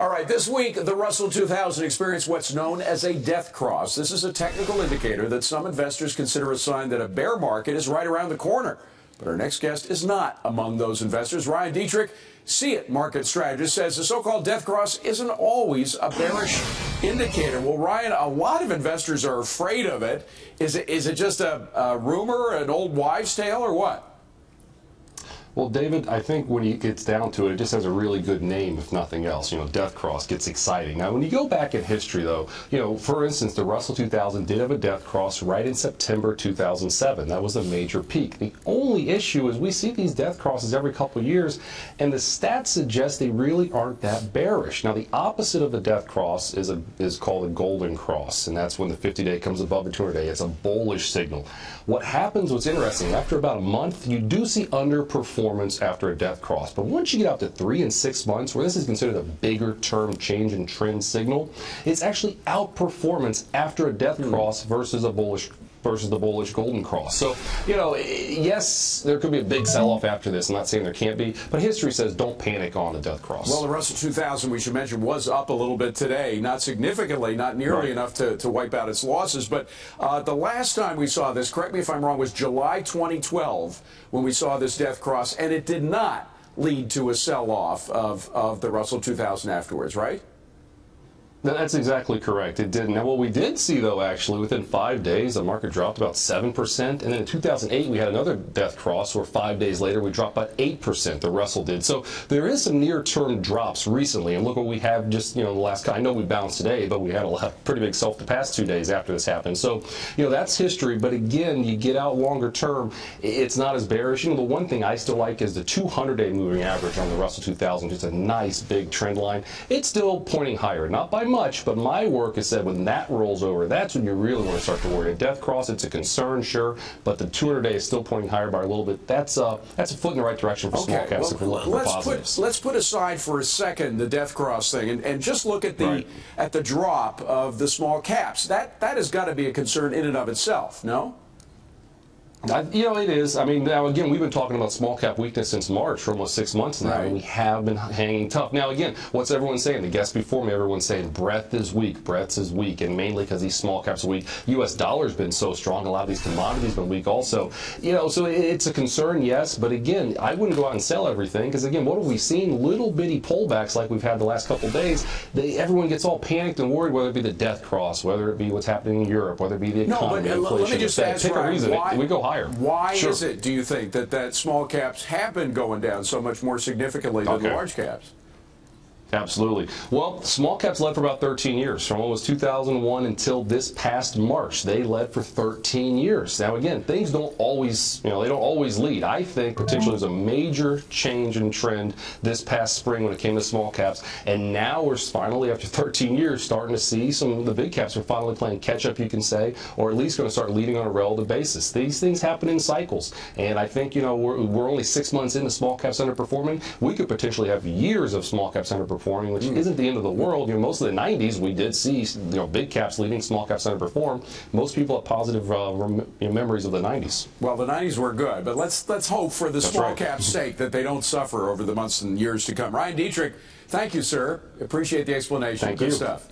All right, this week, the Russell 2000 experienced what's known as a death cross. This is a technical indicator that some investors consider a sign that a bear market is right around the corner. But our next guest is not among those investors. Ryan Dietrich, See It market strategist, says the so-called death cross isn't always a bearish indicator. Well, Ryan, a lot of investors are afraid of it. Is it just a rumor, an old wives' tale, or what? Well, David, I think when it gets down to it, it just has a really good name, if nothing else. You know, death cross gets exciting. Now, when you go back in history, though, you know, for instance, the Russell 2000 did have a death cross right in September 2007. That was a major peak. The only issue is we see these death crosses every couple of years, and the stats suggest they really aren't that bearish. Now, the opposite of the death cross is called a golden cross, and that's when the 50-day comes above the 200-day. It's a bullish signal. What happens, what's interesting, after about a month, you do see underperformance after a death cross. But once you get out to 3 and 6 months, where this is considered a bigger term change in trend signal, it's actually outperformance after a death cross versus the bullish golden cross. So, you know, yes, there could be a big sell-off after this. I'm not saying there can't be, but history says don't panic on the death cross. Well, the Russell 2000, we should mention, was up a little bit today. Not significantly, not nearly enough to wipe out its losses. But the last time we saw this, correct me if I'm wrong, was July 2012 when we saw this death cross, and it did not lead to a sell-off of the Russell 2000 afterwards, right? That's exactly correct. It didn't. Now, what we did see, though, actually, within 5 days, the market dropped about 7%. And then in 2008, we had another death cross where 5 days later, we dropped about 8%, the Russell did. So there is some near-term drops recently. And look what we have just, you know, the last, I know we bounced today, but we had a pretty big sell the past 2 days after this happened. So, you know, that's history. But again, you get out longer term, it's not as bearish. You know, the one thing I still like is the 200-day moving average on the Russell 2000. Just a nice big trend line. It's still pointing higher, not by much, but my work has said when that rolls over, that's when you really want to start to worry. A death cross, it's a concern, sure, but the 200-day is still pointing higher by a little bit. That's a foot in the right direction for small caps if we're looking for positives. Let's put aside for a second the death cross thing and just look at the drop of the small caps. That has got to be a concern in and of itself, no? You know, it is. I mean, now, again, we've been talking about small cap weakness since March for almost 6 months now, and we have been hanging tough. Now, again, what's everyone saying? The guests before me, everyone's saying breadth is weak, and mainly because these small caps are weak. U.S. dollar's been so strong, a lot of these commodities have been weak also. You know, so it's a concern, yes, but again, I wouldn't go out and sell everything, because again, what have we seen? Little bitty pullbacks like we've had the last couple of days. Everyone gets all panicked and worried, whether it be the death cross, whether it be what's happening in Europe, whether it be the economy, inflation. Let me just ask, pick a reason. We go higher. Why is it, do you think, that small caps have been going down so much more significantly than the large caps? Absolutely. Well, small caps led for about 13 years, from almost 2001 until this past March. They led for 13 years. Now, again, things don't always, you know, they don't always lead. I think potentially there's a major change in trend this past spring when it came to small caps, and now we're finally, after 13 years, starting to see some of the big caps are finally playing catch-up, you can say, or at least going to start leading on a relative basis. These things happen in cycles, and I think, you know, we're only 6 months into small caps underperforming. We could potentially have years of small caps underperforming, which isn't the end of the world. You know, most of the 90s we did see, you know, big caps leading, small caps underperform. Most people have positive memories of the 90s. Well, the 90s were good, but let's hope for the small caps' sake that they don't suffer over the months and years to come. Ryan Dietrich, thank you, sir. Appreciate the explanation. Thank Good you. stuff.